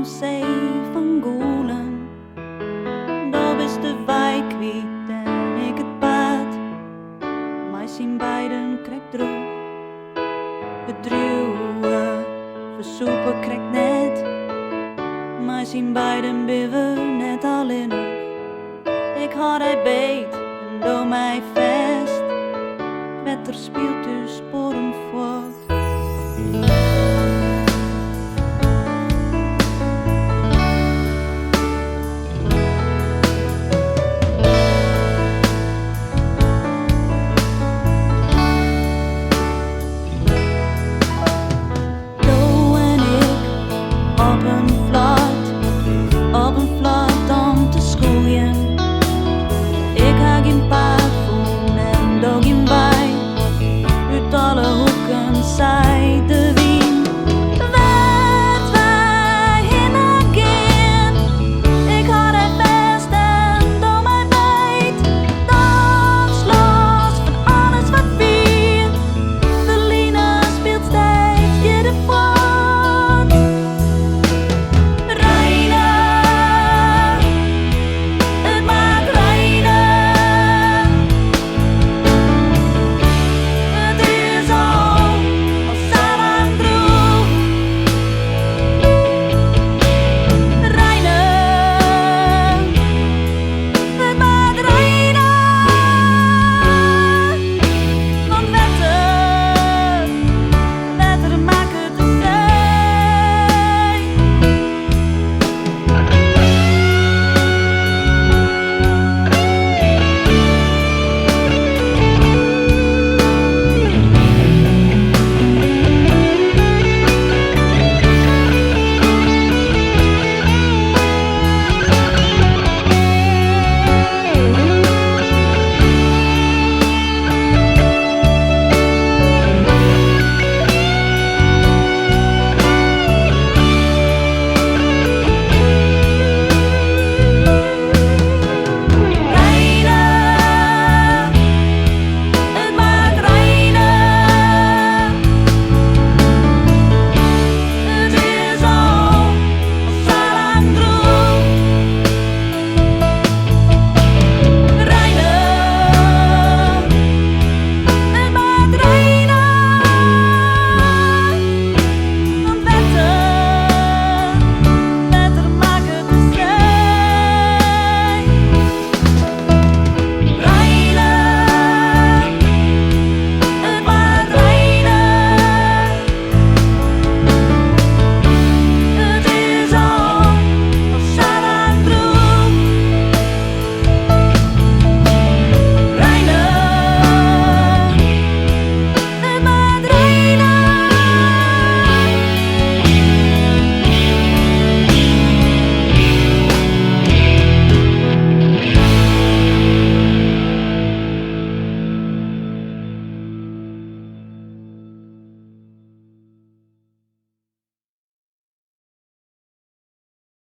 een zee van goelen. Daar is de wijk kwijt en ik het paard. Maar zien beiden krijgt droog. Het druwen, versoepen krijgt net. Maar zien beiden binnen net alleen nog. Ik had hij beet en doe mij vast. Het wetter speelt dus spoor.